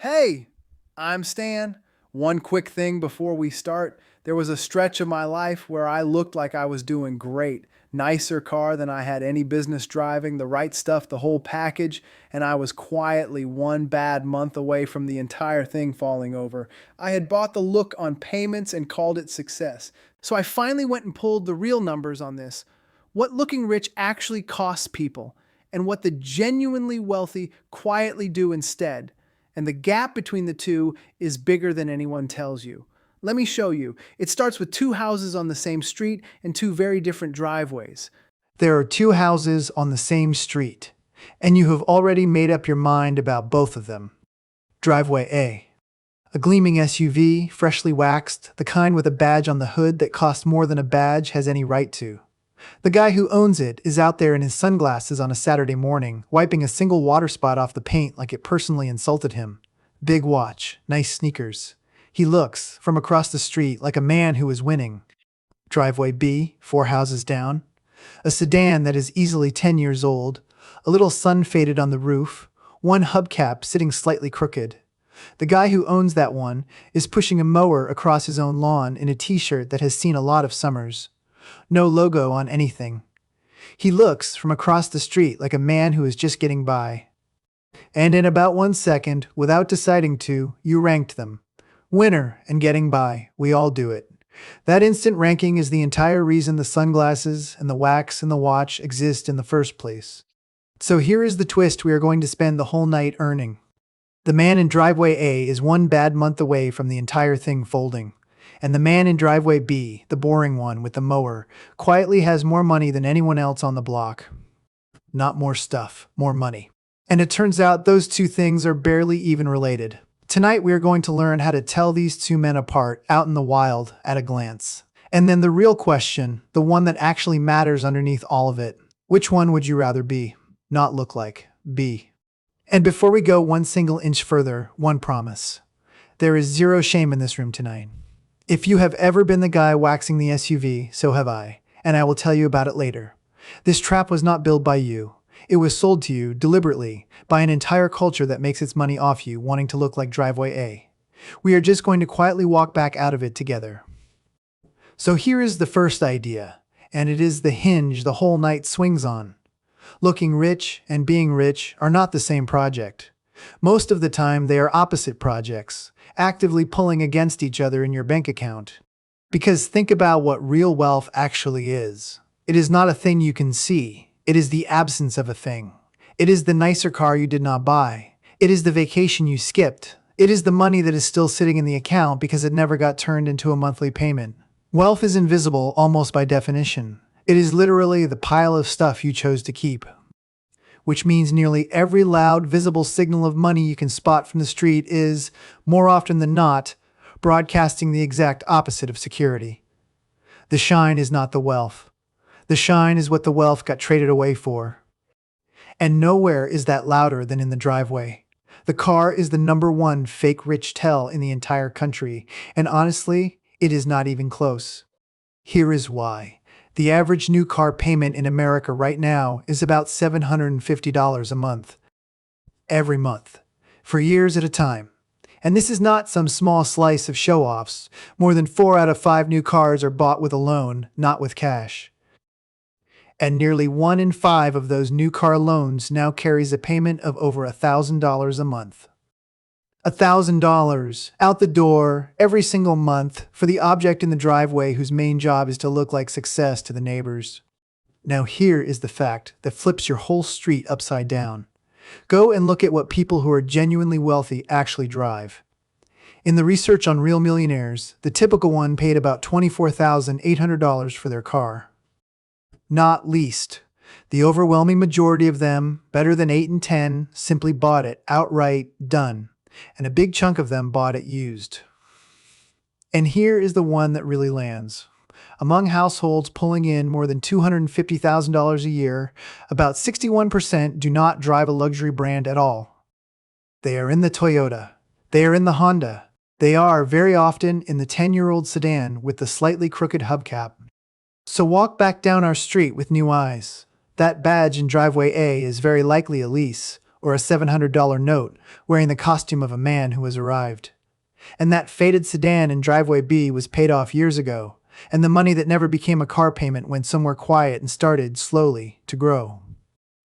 Hey, I'm Stan. One quick thing before we start. There was a stretch of my life where I looked like I was doing great. Nicer car than I had any business driving, the right stuff, the whole package, and I was quietly one bad month away from the entire thing falling over. I had bought the look on payments and called it success. So I finally went and pulled the real numbers on this. What looking rich actually costs people, and what the genuinely wealthy quietly do instead. And the gap between the two is bigger than anyone tells you. Let me show you. It starts with two houses on the same street and two very different driveways. There are two houses on the same street, and you have already made up your mind about both of them. Driveway A. A gleaming SUV, freshly waxed, the kind with a badge on the hood that costs more than a badge has any right to. The guy who owns it is out there in his sunglasses on a Saturday morning, wiping a single water spot off the paint like it personally insulted him. Big watch, nice sneakers. He looks, from across the street, like a man who is winning. Driveway B, four houses down. A sedan that is easily 10 years old, a little sun-faded on the roof, one hubcap sitting slightly crooked. The guy who owns that one is pushing a mower across his own lawn in a t-shirt that has seen a lot of summers. No logo on anything. He looks, from across the street, like a man who is just getting by. And in about 1 second, without deciding to, you ranked them. Winner and getting by. We all do it. That instant ranking is the entire reason the sunglasses and the wax and the watch exist in the first place. So here is the twist we are going to spend the whole night earning. The man in driveway A is one bad month away from the entire thing folding. And the man in driveway B, the boring one with the mower, quietly has more money than anyone else on the block. Not more stuff, more money. And it turns out those two things are barely even related. Tonight we are going to learn how to tell these two men apart out in the wild at a glance. And then the real question, the one that actually matters underneath all of it. Which one would you rather be? Not look like. Be. And before we go one single inch further, one promise. There is zero shame in this room tonight. If you have ever been the guy waxing the SUV, so have I, and I will tell you about it later. This trap was not built by you. It was sold to you, deliberately, by an entire culture that makes its money off you wanting to look like driveway A. We are just going to quietly walk back out of it together. So here is the first idea, and it is the hinge the whole night swings on. Looking rich and being rich are not the same project. Most of the time they are opposite projects, actively pulling against each other in your bank account. Because think about what real wealth actually is. It is not a thing you can see. It is the absence of a thing. It is the nicer car you did not buy. It is the vacation you skipped. It is the money that is still sitting in the account because it never got turned into a monthly payment. Wealth is invisible almost by definition. It is literally the pile of stuff you chose to keep. Which means nearly every loud, visible signal of money you can spot from the street is, more often than not, broadcasting the exact opposite of security. The shine is not the wealth. The shine is what the wealth got traded away for. And nowhere is that louder than in the driveway. The car is the #1 fake rich tell in the entire country, and honestly, it is not even close. Here is why. The average new car payment in America right now is about $750 a month. Every month. For years at a time. And this is not some small slice of show-offs. More than 4 out of 5 new cars are bought with a loan, not with cash. And nearly 1 in 5 of those new car loans now carries a payment of over $1,000 a month. $1,000 out the door every single month for the object in the driveway whose main job is to look like success to the neighbors. Now here is the fact that flips your whole street upside down. Go and look at what people who are genuinely wealthy actually drive. In the research on real millionaires, the typical one paid about $24,800 for their car. Not leased. The overwhelming majority of them, better than 8 in 10, simply bought it outright, done. And a big chunk of them bought it used. And here is the one that really lands. Among households pulling in more than $250,000 a year, about 61% do not drive a luxury brand at all. They are in the Toyota. They are in the Honda. They are, very often, in the 10-year-old sedan with the slightly crooked hubcap. So walk back down our street with new eyes. That badge in driveway A is very likely a lease, or a $700 note wearing the costume of a man who has arrived. And that faded sedan in driveway B was paid off years ago, and the money that never became a car payment went somewhere quiet and started, slowly, to grow.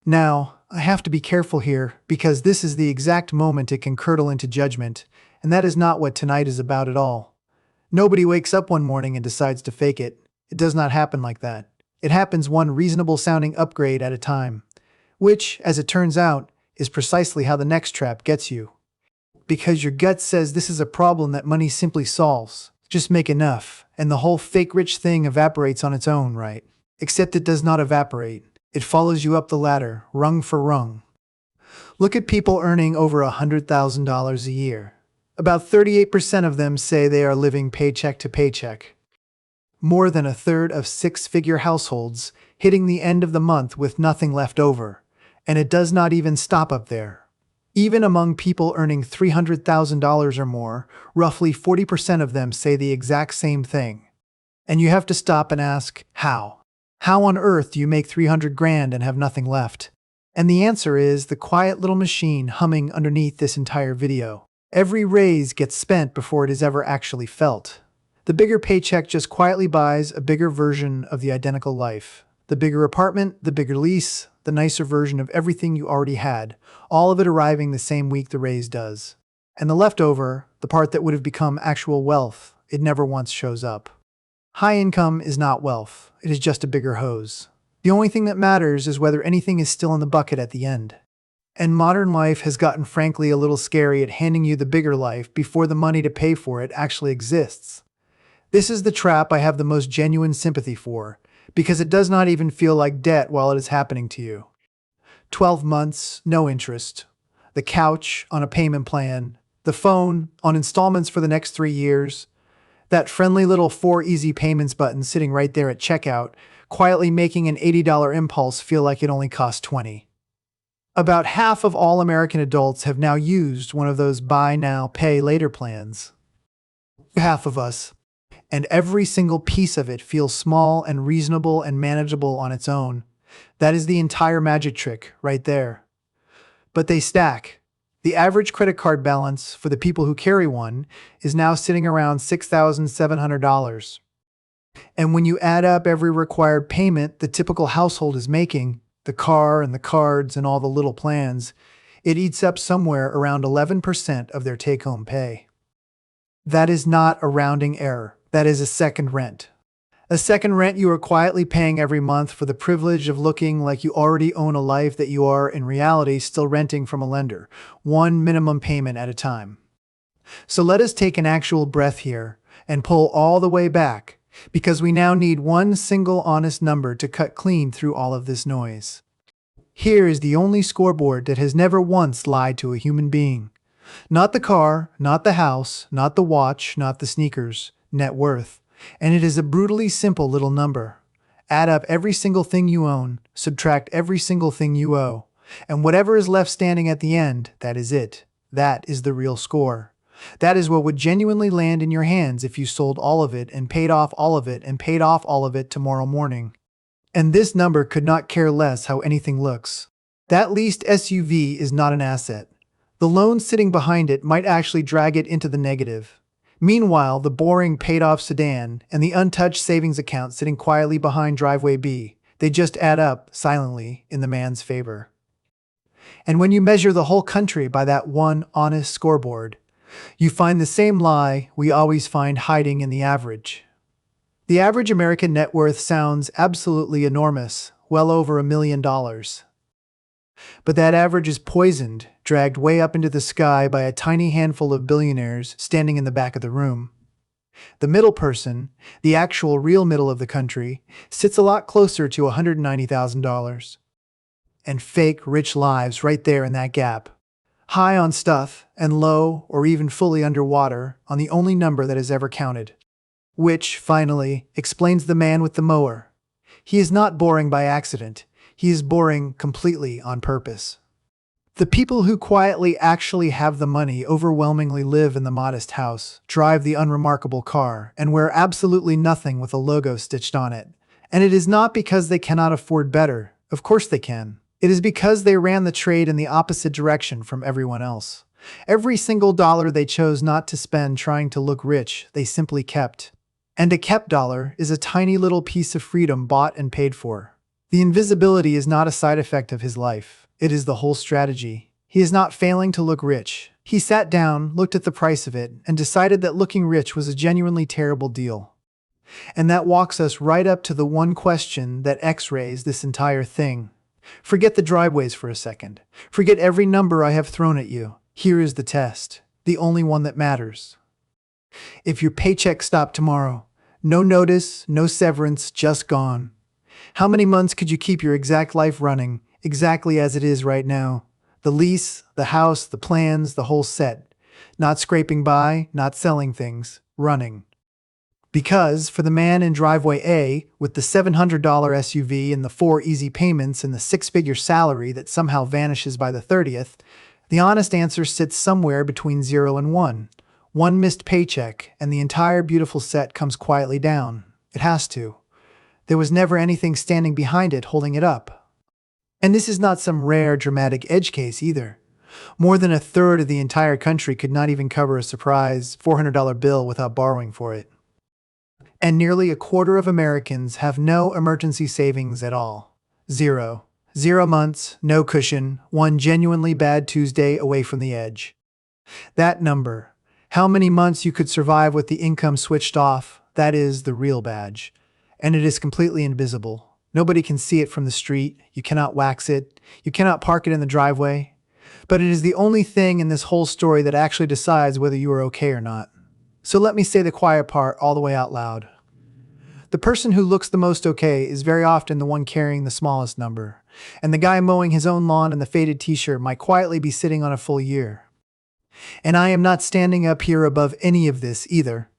Now, I have to be careful here, because this is the exact moment it can curdle into judgment, and that is not what tonight is about at all. Nobody wakes up one morning and decides to fake it. It does not happen like that. It happens one reasonable-sounding upgrade at a time, which, as it turns out, is precisely how the next trap gets you. Because your gut says this is a problem that money simply solves. Just make enough, and the whole fake rich thing evaporates on its own, right? Except it does not evaporate. It follows you up the ladder, rung for rung. Look at people earning over $100,000 a year. About 38% of them say they are living paycheck to paycheck. More than a third of six-figure households hitting the end of the month with nothing left over. And it does not even stop up there. Even among people earning $300,000 or more, roughly 40% of them say the exact same thing. And you have to stop and ask, how? How on earth do you make 300 grand and have nothing left? And the answer is the quiet little machine humming underneath this entire video. Every raise gets spent before it is ever actually felt. The bigger paycheck just quietly buys a bigger version of the identical life. The bigger apartment, the bigger lease, the nicer version of everything you already had, all of it arriving the same week the raise does. And the leftover, the part that would have become actual wealth, it never once shows up. High income is not wealth, it is just a bigger hose. The only thing that matters is whether anything is still in the bucket at the end. And modern life has gotten frankly a little scary at handing you the bigger life before the money to pay for it actually exists. This is the trap I have the most genuine sympathy for, because it does not even feel like debt while it is happening to you. 12 months, no interest. The couch on a payment plan. The phone on installments for the next 3 years. That friendly little 4 easy payments button sitting right there at checkout, quietly making an $80 impulse feel like it only cost $20. About half of all American adults have now used one of those buy now, pay later plans. Half of us. And every single piece of it feels small and reasonable and manageable on its own. That is the entire magic trick right there. But they stack. The average credit card balance for the people who carry one is now sitting around $6,700. And when you add up every required payment the typical household is making, the car and the cards and all the little plans, it eats up somewhere around 11% of their take-home pay. That is not a rounding error. That is a second rent. A second rent you are quietly paying every month for the privilege of looking like you already own a life that you are, in reality, still renting from a lender, one minimum payment at a time. So let us take an actual breath here and pull all the way back, because we now need one single honest number to cut clean through all of this noise. Here is the only scoreboard that has never once lied to a human being. Not the car, not the house, not the watch, not the sneakers. Net worth. And it is a brutally simple little number. Add up every single thing you own, subtract every single thing you owe, and whatever is left standing at the end, that is it. That is the real score. That is what would genuinely land in your hands if you sold all of it and paid off all of it and paid off all of it tomorrow morning. And this number could not care less how anything looks. That leased SUV is not an asset. The loan sitting behind it might actually drag it into the negative. Meanwhile, the boring paid-off sedan and the untouched savings account sitting quietly behind driveway B, they just add up, silently, in the man's favor. And when you measure the whole country by that one honest scoreboard, you find the same lie we always find hiding in the average. The average American net worth sounds absolutely enormous, well over $1 million. But that average is poisoned, dragged way up into the sky by a tiny handful of billionaires standing in the back of the room. The middle person, the actual real middle of the country, sits a lot closer to $190,000. And fake rich lives right there in that gap. High on stuff and low or even fully underwater on the only number that is ever counted. Which, finally, explains the man with the mower. He is not boring by accident. He is boring completely on purpose. The people who quietly actually have the money overwhelmingly live in the modest house, drive the unremarkable car, and wear absolutely nothing with a logo stitched on it. And it is not because they cannot afford better. Of course they can. It is because they ran the trade in the opposite direction from everyone else. Every single dollar they chose not to spend trying to look rich, they simply kept. And a kept dollar is a tiny little piece of freedom bought and paid for. The invisibility is not a side effect of his life. It is the whole strategy. He is not failing to look rich. He sat down, looked at the price of it, and decided that looking rich was a genuinely terrible deal. And that walks us right up to the one question that X-rays this entire thing. Forget the driveways for a second. Forget every number I have thrown at you. Here is the test, the only one that matters. If your paycheck stopped tomorrow, no notice, no severance, just gone. How many months could you keep your exact life running, exactly as it is right now? The lease, the house, the plans, the whole set. Not scraping by, not selling things, running. Because for the man in driveway A, with the $700 SUV and the 4 easy payments and the 6-figure salary that somehow vanishes by the 30th, the honest answer sits somewhere between 0 and 1. One missed paycheck, and the entire beautiful set comes quietly down. It has to. There was never anything standing behind it holding it up. And this is not some rare, dramatic edge case either. More than a third of the entire country could not even cover a surprise $400 bill without borrowing for it. And nearly a quarter of Americans have no emergency savings at all. 0. 0 months, no cushion, one genuinely bad Tuesday away from the edge. That number, how many months you could survive with the income switched off, that is the real badge. And it is completely invisible. Nobody can see it from the street. You cannot wax it. You cannot park it in the driveway. But it is the only thing in this whole story that actually decides whether you are okay or not. So let me say the quiet part all the way out loud. The person who looks the most okay is very often the one carrying the smallest number. And the guy mowing his own lawn in the faded t-shirt might quietly be sitting on a full year. And I am not standing up here above any of this either.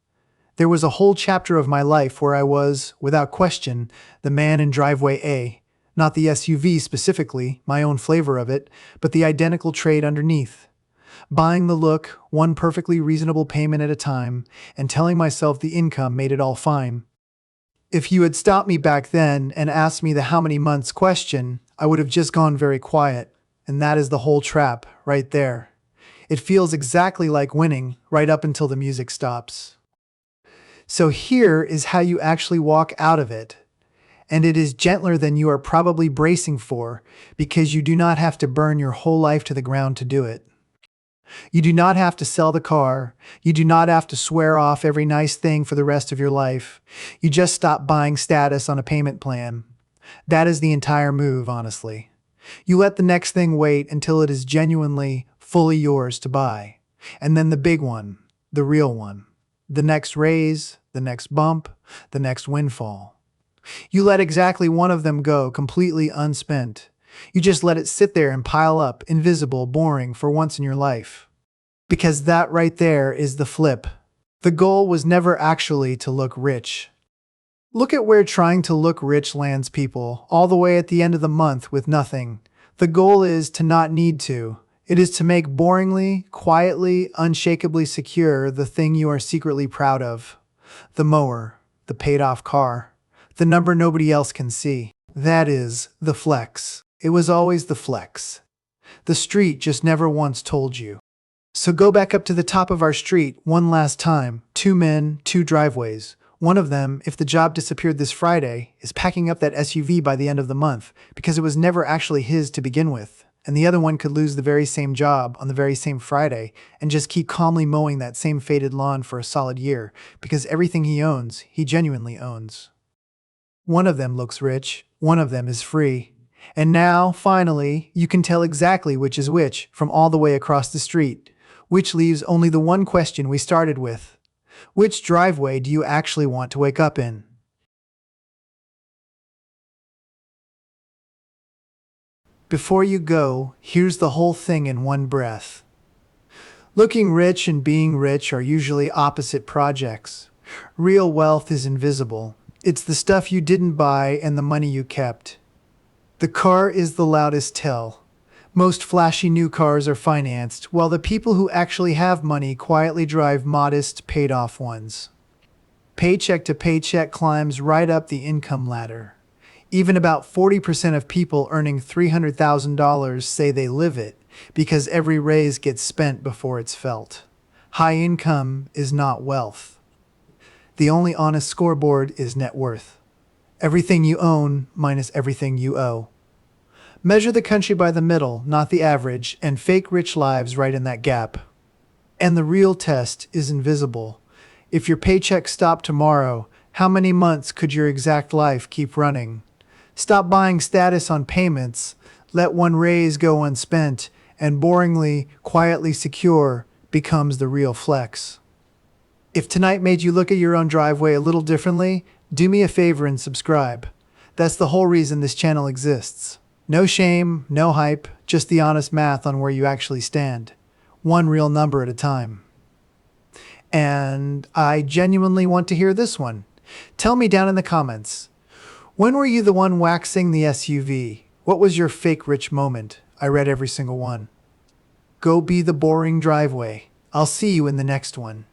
There was a whole chapter of my life where I was, without question, the man in driveway A. Not the SUV specifically, my own flavor of it, but the identical trade underneath. Buying the look, one perfectly reasonable payment at a time, and telling myself the income made it all fine. If you had stopped me back then and asked me the how many months question, I would have just gone very quiet. And that is the whole trap, right there. It feels exactly like winning, right up until the music stops. So here is how you actually walk out of it. And it is gentler than you are probably bracing for, because you do not have to burn your whole life to the ground to do it. You do not have to sell the car. You do not have to swear off every nice thing for the rest of your life. You just stop buying status on a payment plan. That is the entire move, honestly. You let the next thing wait until it is genuinely, fully yours to buy. And then the big one, the real one. The next raise, the next bump, the next windfall. You let exactly one of them go completely unspent. You just let it sit there and pile up, invisible, boring, for once in your life. Because that right there is the flip. The goal was never actually to look rich. Look at where trying to look rich lands people, all the way at the end of the month with nothing. The goal is to not need to. It is to make boringly, quietly, unshakably secure the thing you are secretly proud of. The mower, the paid-off car, the number nobody else can see. That is the flex. It was always the flex. The street just never once told you. So go back up to the top of our street one last time. 2 men, 2 driveways. One of them, if the job disappeared this Friday, is packing up that SUV by the end of the month because it was never actually his to begin with. And the other one could lose the very same job on the very same Friday and just keep calmly mowing that same faded lawn for a solid year because everything he owns, he genuinely owns. One of them looks rich. One of them is free. And now, finally, you can tell exactly which is which from all the way across the street, which leaves only the one question we started with. Which driveway do you actually want to wake up in? Before you go, here's the whole thing in one breath. Looking rich and being rich are usually opposite projects. Real wealth is invisible. It's the stuff you didn't buy and the money you kept. The car is the loudest tell. Most flashy new cars are financed, while the people who actually have money quietly drive modest, paid-off ones. Paycheck to paycheck climbs right up the income ladder. Even about 40% of people earning $300,000 say they live it because every raise gets spent before it's felt. High income is not wealth. The only honest scoreboard is net worth. Everything you own minus everything you owe. Measure the country by the middle, not the average, and fake rich lives right in that gap. And the real test is invisible. If your paycheck stopped tomorrow, how many months could your exact life keep running? Stop buying status on payments, let one raise go unspent, and boringly, quietly secure becomes the real flex. If tonight made you look at your own driveway a little differently, do me a favor and subscribe. That's the whole reason this channel exists. No shame, no hype, just the honest math on where you actually stand. One real number at a time. And I genuinely want to hear this one. Tell me down in the comments. When were you the one waxing the SUV? What was your fake rich moment? I read every single one. Go be the boring driveway. I'll see you in the next one.